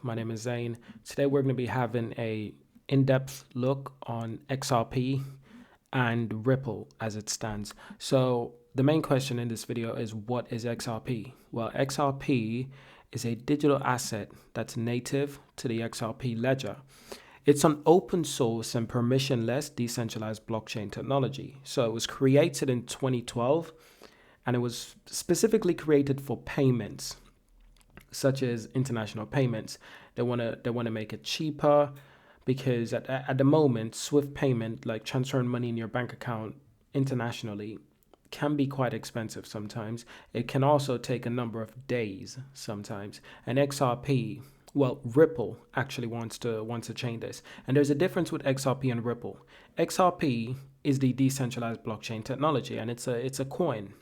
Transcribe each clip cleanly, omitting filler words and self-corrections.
My name is Zane. Today we're going to be having a in-depth look on XRP and Ripple as it stands. So the main question in this video is, what is XRP? Well, XRP is a digital asset that's native to the XRP Ledger. It's an open source and permissionless decentralized blockchain technology. So it was created in 2012 and it was specifically created for payments, such as international payments. They want to make it cheaper because at the moment, Swift payment, like transferring money in your bank account internationally, can be quite expensive sometimes. It can also take a number of days sometimes. And Ripple actually wants to change this. And there's a difference with XRP and Ripple. XRP is the decentralized blockchain technology, and it's a coin.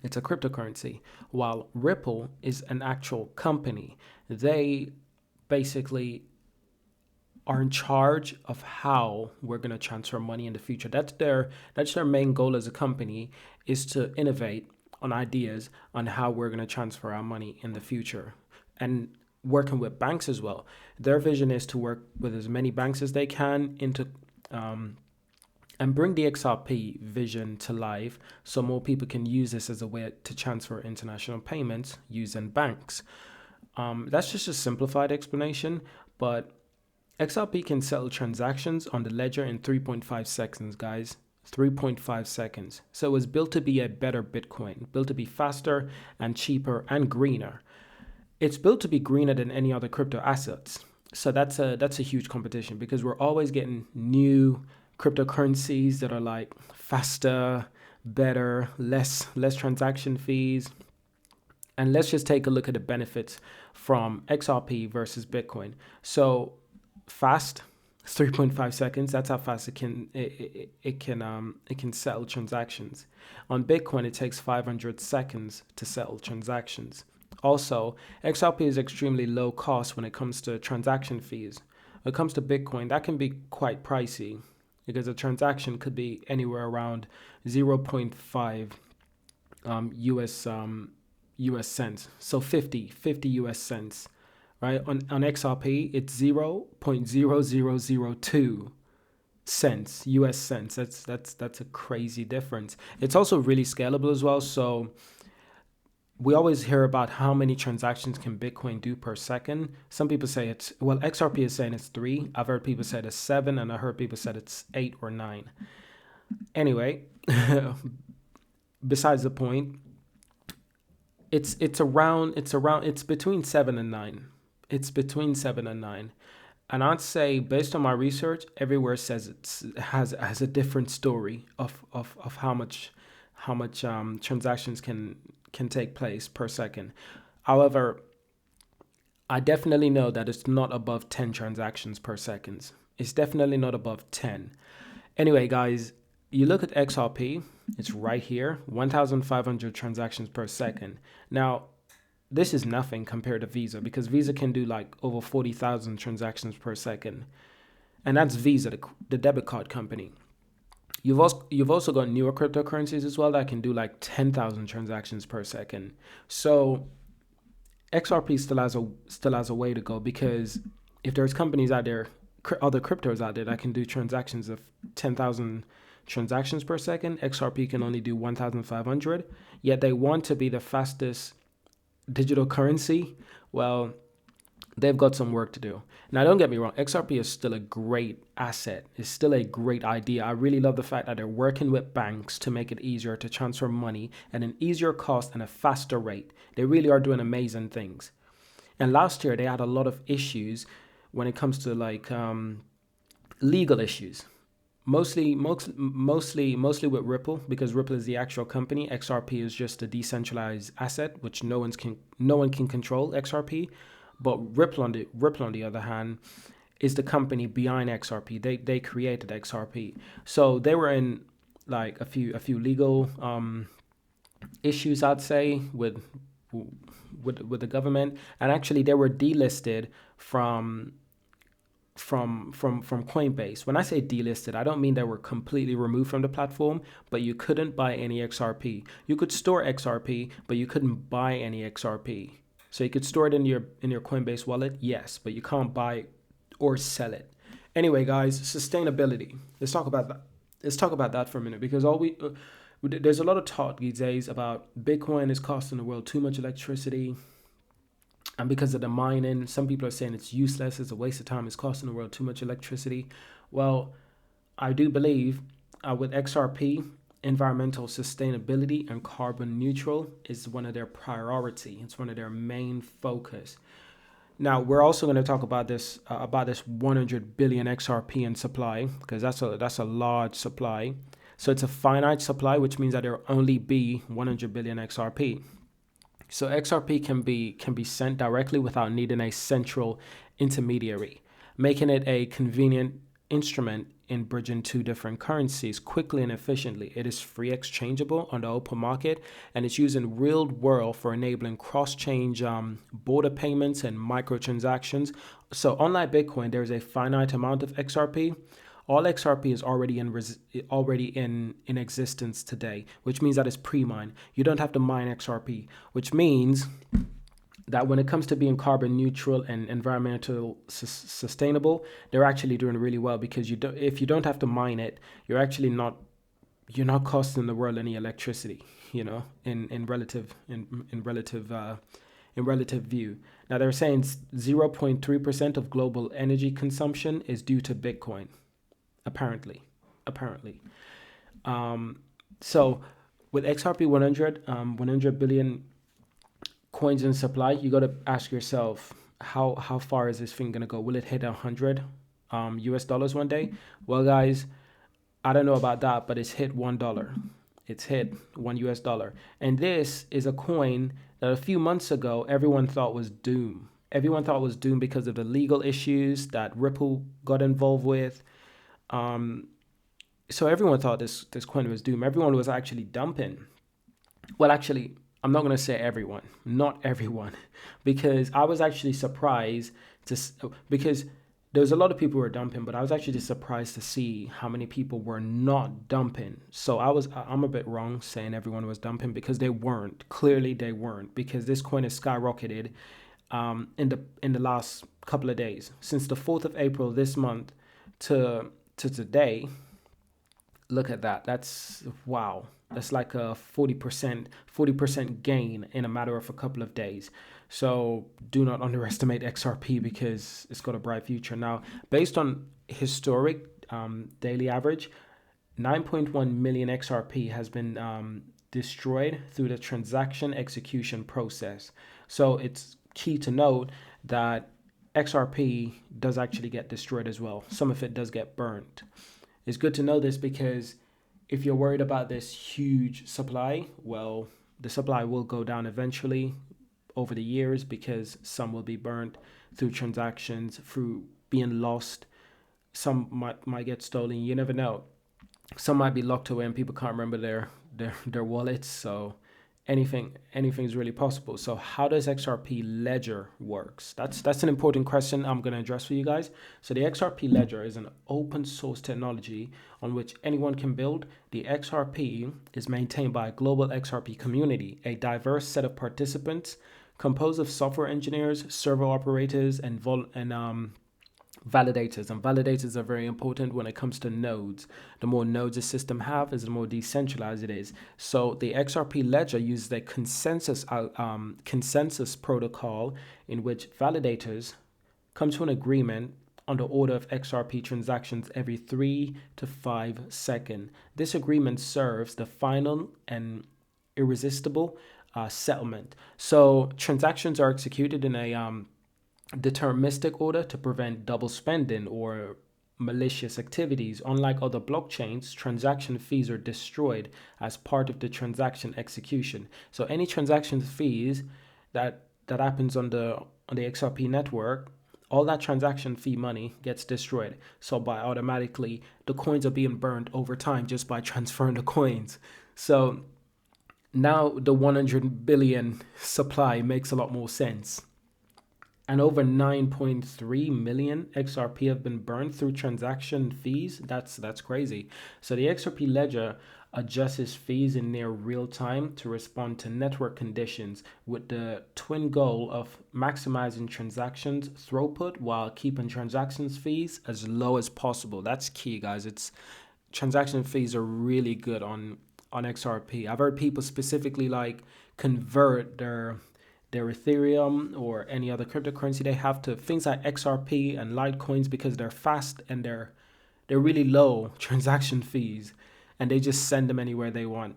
It's a cryptocurrency, while Ripple is an actual company. They basically are in charge of how we're going to transfer money in the future. That's their main goal as a company, is to innovate on ideas on how we're going to transfer our money in the future, and working with banks as well. Their vision is to work with as many banks as they can and bring the XRP vision to life so more people can use this as a way to transfer international payments using banks. That's just a simplified explanation, but XRP can settle transactions on the ledger in 3.5 seconds, guys. 3.5 seconds. So it was built to be a better Bitcoin, built to be faster and cheaper and greener. It's built to be greener than any other crypto assets. So that's a huge competition, because we're always getting new cryptocurrencies that are like faster, better, less transaction fees. And let's just take a look at the benefits from XRP versus Bitcoin. So fast, 3.5 seconds. That's how fast it can settle transactions. On Bitcoin, it takes 500 seconds to settle transactions. Also, XRP is extremely low cost when it comes to transaction fees. When it comes to Bitcoin, that can be quite pricey, because a transaction could be anywhere around 0.5 US cents. So 50 US cents, right? On XRP, it's 0.0002 cents, US cents. That's a crazy difference. It's also really scalable as well. So we always hear about how many transactions can Bitcoin do per second. Some people say XRP is saying it's 3. I've heard people say it's 7, and I heard people say it's 8 or 9. Anyway, besides the point, it's between 7 and 9. It's between 7 and 9. And I'd say, based on my research, everywhere says it has a different story of how much transactions can take place per second. However, I definitely know that it's not above 10 transactions per second. It's definitely not above 10. Anyway, guys, you look at XRP, it's right here, 1,500 transactions per second. Now, this is nothing compared to Visa, because Visa can do like over 40,000 transactions per second. And that's Visa, the debit card company. You've also got newer cryptocurrencies as well that can do like 10,000 transactions per second. So XRP still has a way to go, because if there's companies out there, other cryptos out there that can do transactions of 10,000 transactions per second, XRP can only do 1,500. Yet they want to be the fastest digital currency. Well, they've got some work to do. Now, don't get me wrong, XRP is still a great asset. It's still a great idea. I really love the fact that they're working with banks to make it easier to transfer money at an easier cost and a faster rate. They really are doing amazing things. And last year, they had a lot of issues when it comes to like legal issues. Mostly with Ripple, because Ripple is the actual company. XRP is just a decentralized asset, which no one can control XRP. But Ripple on the other hand is the company behind XRP. They created XRP, so they were in like a few legal issues, I'd say, with the government, and actually they were delisted from Coinbase. When I say delisted, I don't mean they were completely removed from the platform, but you couldn't buy any XRP. You could store XRP, but you couldn't buy any XRP. So you could store it in your Coinbase wallet, yes, but you can't buy or sell it. Anyway, guys, sustainability. Let's talk about that. Let's talk about that for a minute, because there's a lot of talk these days about Bitcoin is costing the world too much electricity. And because of the mining, some people are saying it's useless, it's a waste of time, it's costing the world too much electricity. Well, I do believe with XRP, environmental sustainability and carbon neutral is one of their priority. It's one of their main focus. Now, we're also going to talk about this 100 billion XRP in supply, because that's a large supply. So it's a finite supply, which means that there will only be 100 billion XRP. So XRP can be sent directly without needing a central intermediary, making it a convenient instrument in bridging two different currencies quickly and efficiently. It is free exchangeable on the open market, and it's used in real world for enabling cross-chain border payments and microtransactions. So unlike Bitcoin, there's a finite amount of XRP. All XRP is already in existence today, which means that it's pre-mined. You don't have to mine XRP, which means that when it comes to being carbon neutral and environmental sustainable, they're actually doing really well, because if you don't have to mine it, you're not costing the world any electricity, in relative view. Now they're saying 0.3% of global energy consumption is due to Bitcoin, apparently. So with XRP 100 billion coins in supply, you got to ask yourself, how far is this thing gonna go? Will it hit 100 US dollars one day? Well, guys, I don't know about that, but it's hit $1. It's hit $1 US. And this is a coin that a few months ago everyone thought was doomed. Everyone thought it was doomed because of the legal issues that Ripple got involved with. So everyone thought this coin was doomed. Everyone was actually dumping. Well, actually, I'm not going to say everyone, not everyone, because I was actually surprised because there was a lot of people who were dumping, but I was actually surprised to see how many people were not dumping. So I'm a bit wrong saying everyone was dumping, because they weren't. Clearly they weren't, because this coin has skyrocketed in the last couple of days, since the 4th of April this month to today. Look at that. That's wow. That's like a 40% gain in a matter of a couple of days. So do not underestimate XRP, because it's got a bright future. Now, based on historic daily average, 9.1 million XRP has been destroyed through the transaction execution process. So it's key to note that XRP does actually get destroyed as well. Some of it does get burnt. It's good to know this, because if you're worried about this huge supply, well, the supply will go down eventually over the years, because some will be burnt through transactions, through being lost. Some might get stolen. You never know. Some might be locked away and people can't remember their wallets. So anything's really possible. So how does XRP Ledger works? That's an important question I'm going to address for you guys. So the XRP Ledger is an open source technology on which anyone can build. The XRP is maintained by a global XRP community, a diverse set of participants composed of software engineers, server operators, and validators. And validators are very important when it comes to nodes. The more nodes a system has, the more decentralized it is. So the XRP Ledger uses a consensus protocol in which validators come to an agreement on the order of XRP transactions every 3 to 5 seconds. This agreement serves the final and irresistible settlement. So transactions are executed in a deterministic order to prevent double spending or malicious activities. Unlike other blockchains, transaction fees are destroyed as part of the transaction execution. So any transaction fees that happens on the XRP network, all that transaction fee money gets destroyed. So by automatically, the coins are being burned over time just by transferring the coins. So now the 100 billion supply makes a lot more sense. and over 9.3 million XRP have been burned through transaction fees. That's crazy. So the XRP Ledger adjusts its fees in near real time to respond to network conditions with the twin goal of maximizing transactions throughput while keeping transactions fees as low as possible. That's key, guys. It's transaction fees are really good on XRP. I've heard people specifically like convert their Ethereum or any other cryptocurrency they have to things like XRP and Litecoins because they're fast and they're really low transaction fees, and they just send them anywhere they want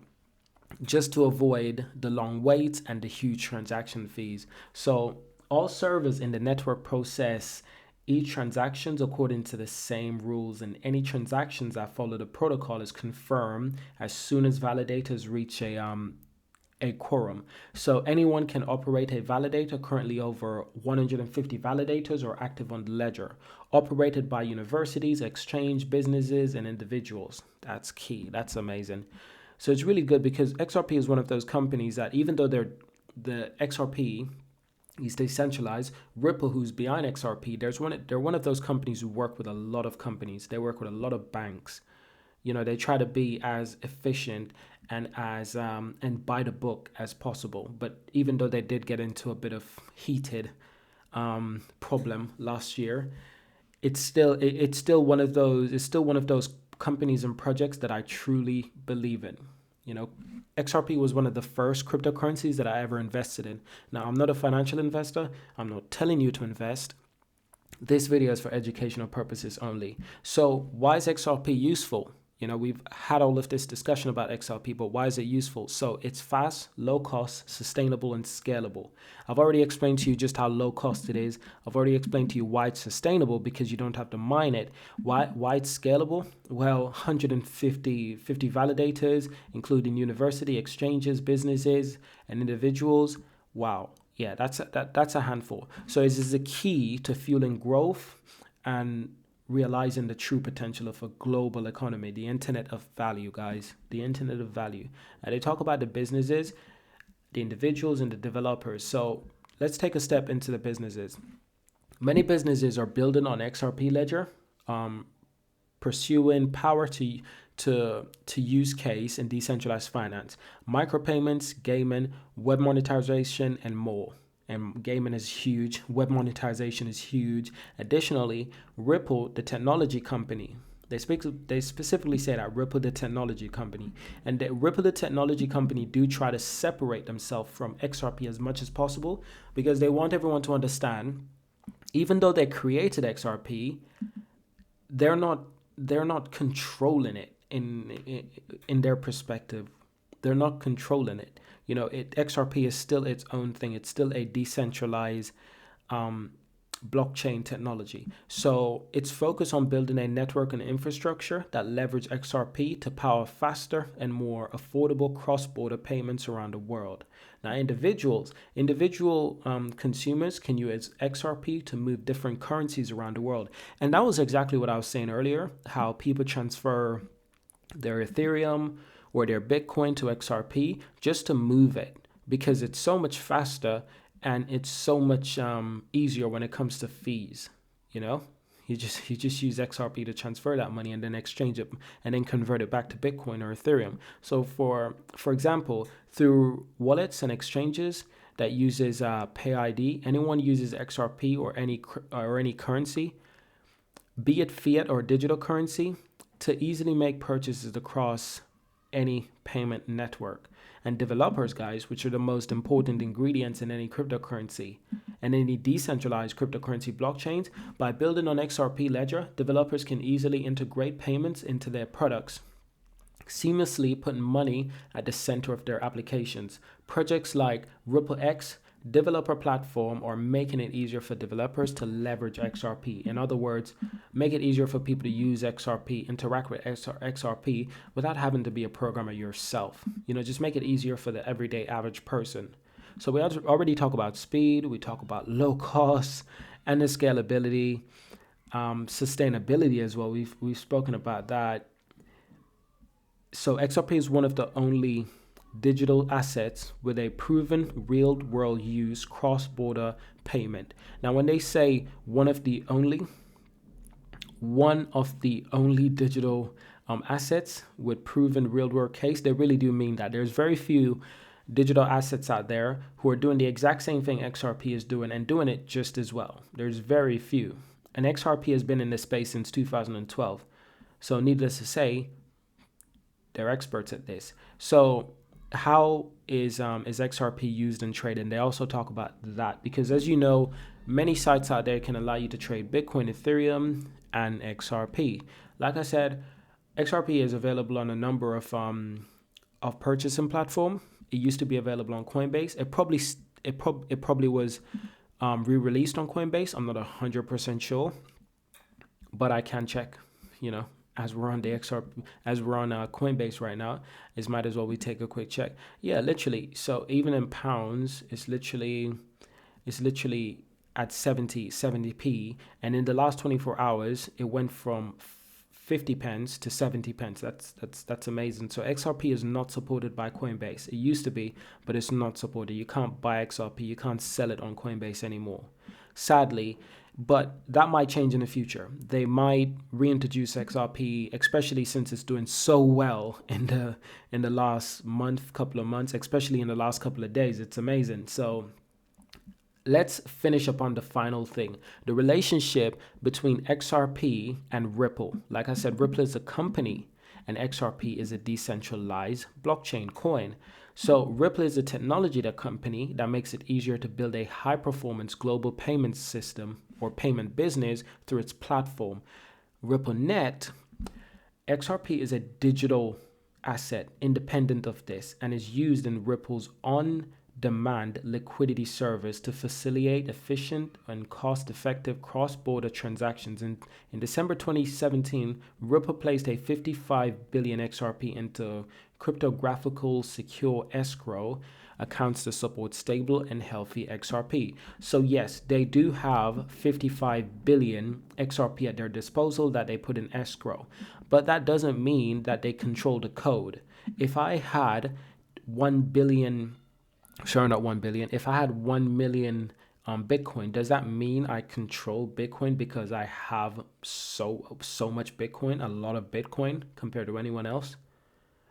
just to avoid the long waits and the huge transaction fees. So all servers in the network process each transactions according to the same rules, and any transactions that follow the protocol is confirmed as soon as validators reach a quorum. So anyone can operate a validator. Currently over 150 validators are active on the ledger, operated by universities, exchange, businesses, and individuals. That's key. That's amazing. So it's really good because XRP is one of those companies that even though the XRP is decentralized, Ripple, who's behind XRP, they're one of those companies who work with a lot of companies. They work with a lot of banks. You know, they try to be as efficient and as and by the book as possible. But even though they did get into a bit of heated problem last year, it's still one of those companies and projects that I truly believe in. You know, XRP was one of the first cryptocurrencies that I ever invested in. Now, I'm not a financial investor. I'm not telling you to invest. This video is for educational purposes only. So why is XRP useful? You know, we've had all of this discussion about XRP, but why is it useful? So it's fast, low cost, sustainable, and scalable. I've already explained to you just how low cost it is. I've already explained to you why it's sustainable because you don't have to mine it. Why it's scalable? Well, 150 validators, including university, exchanges, businesses, and individuals. Wow. Yeah, that's a handful. So this is a key to fueling growth and realizing the true potential of a global economy, the internet of value, guys, the internet of value. And they talk about the businesses, the individuals, and the developers. So let's take a step into the businesses. Many businesses are building on XRP Ledger, pursuing power to use case in decentralized finance, micropayments, gaming, web monetization, and more. And gaming is huge. Web monetization is huge. Additionally, Ripple, the technology company, they specifically say that Ripple, the technology company, and that Ripple, the technology company, do try to separate themselves from XRP as much as possible because they want everyone to understand, even though they created XRP, they're not controlling it in their perspective. They're not controlling it. You know, XRP is still its own thing. It's still a decentralized blockchain technology. So it's focused on building a network and infrastructure that leverage XRP to power faster and more affordable cross-border payments around the world. Now, individual consumers can use XRP to move different currencies around the world. And that was exactly what I was saying earlier, how people transfer their Ethereum or their Bitcoin to XRP just to move it because it's so much faster and it's so much easier when it comes to fees. You know, you just use XRP to transfer that money and then exchange it and then convert it back to Bitcoin or Ethereum. So for example, through wallets and exchanges that uses PayID, anyone uses XRP or any currency, be it fiat or digital currency, to easily make purchases across any payment network. And developers, guys, which are the most important ingredients in any cryptocurrency and any decentralized cryptocurrency blockchains, by building on XRP Ledger, developers can easily integrate payments into their products, seamlessly putting money at the center of their applications. Projects like Ripple X developer platform are making it easier for developers to leverage XRP. In other words, make it easier for people to use XRP, interact with XRP without having to be a programmer yourself. You know, just make it easier for the everyday average person. So we already talk about speed, we talk about low cost and the scalability, sustainability as well. We've spoken about that. So XRP is one of the only digital assets with a proven real-world use cross-border payment. Now, when they say one of the only digital assets with proven real-world case, they really do mean that. There's very few digital assets out there who are doing the exact same thing XRP is doing and doing it just as well. There's very few. And XRP has been in this space since 2012. So needless to say, they're experts at this. So how is XRP used in trading? They also talk about that because, as you know, many sites out there can allow you to trade Bitcoin, Ethereum, and XRP. Like I said, XRP is available on a number of purchasing platform. It used to be available on Coinbase. It probably was re-released on Coinbase. I'm not 100% sure, but I can check. As we're on Coinbase right now, it might as well we take a quick check. Yeah, literally. So even in pounds, it's literally at 70p, and in the last 24 hours, it went from 50 pence to 70 pence. That's amazing. So XRP is not supported by Coinbase. It used to be, but it's not supported. You can't buy XRP. You can't sell it on Coinbase anymore, sadly. But that might change in the future. They might reintroduce XRP, especially since it's doing so well in the last couple of months, especially in the last couple of days. It's amazing. So let's finish up on the final thing, the relationship between XRP and Ripple. Like I said, Ripple is a company and XRP is a decentralized blockchain coin. So Ripple is a technology company that makes it easier to build a high-performance global payment system or payment business through its platform. RippleNet, XRP is a digital asset independent of this and is used in Ripple's on-demand liquidity service to facilitate efficient and cost-effective cross-border transactions. In December 2017, Ripple placed a 55 billion XRP into cryptographical secure escrow accounts to support stable and healthy XRP. So yes, they do have 55 billion XRP at their disposal that they put in escrow, but that doesn't mean that they control the code. If I had 1 billion, sorry, not 1 billion, if I had 1 million Bitcoin, does that mean I control Bitcoin because I have so much Bitcoin, a lot of Bitcoin compared to anyone else?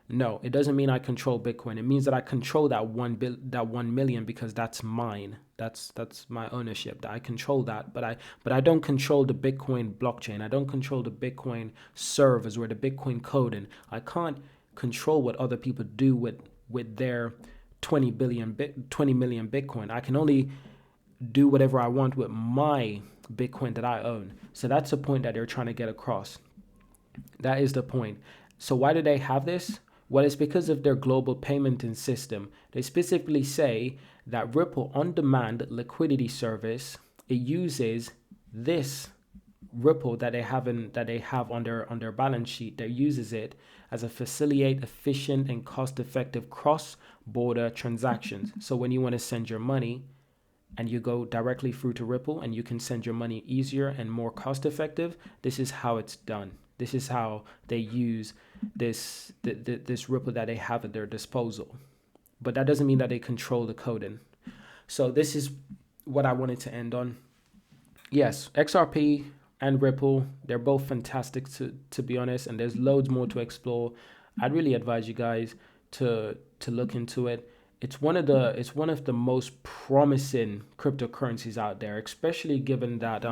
No, it doesn't mean I control Bitcoin. It means that I control that 1 million because that's mine. That's my ownership. I control that, but I don't control the Bitcoin blockchain. I don't control the Bitcoin servers or the Bitcoin code, and I can't control what other people do with their 20 million Bitcoin. I can only do whatever I want with my Bitcoin that I own. So that's the point that they're trying to get across. That is the point. So why do they have this? Well, it's because of their global payment system. They specifically say that Ripple on-demand liquidity service, it uses this Ripple that they have on their balance sheet. That uses it as a facilitate efficient and cost-effective cross-border transactions. So when you want to send your money and you go directly through to Ripple and you can send your money easier and more cost-effective, this is how it's done. This is how they use this Ripple that they have at their disposal. But that doesn't mean that they control the coding. So this is what I wanted to end on. Yes, XRP and Ripple, they're both fantastic to be honest, and there's loads more to explore. I'd really advise you guys to look into it. It's one of the most promising cryptocurrencies out there, especially given that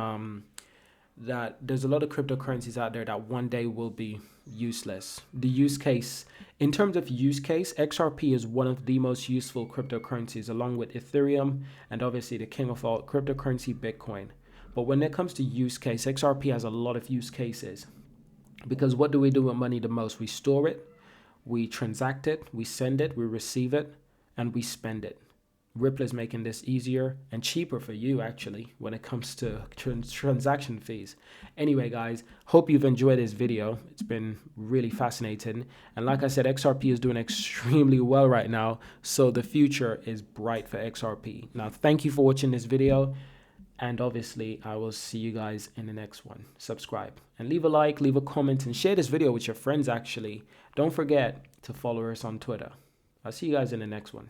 that there's a lot of cryptocurrencies out there that one day will be useless. The use case, in terms of use case, XRP is one of the most useful cryptocurrencies along with Ethereum and obviously the king of all cryptocurrency, Bitcoin. But when it comes to use case, XRP has a lot of use cases because what do we do with money the most? We store it, we transact it, we send it, we receive it, and we spend it. Ripple is making this easier and cheaper for you actually when it comes to transaction fees. Anyway, guys, hope you've enjoyed this video. It's been really fascinating. And like I said, XRP is doing extremely well right now. So the future is bright for XRP. Now, thank you for watching this video. And obviously, I will see you guys in the next one. Subscribe and leave a like, leave a comment, and share this video with your friends actually. Don't forget to follow us on Twitter. I'll see you guys in the next one.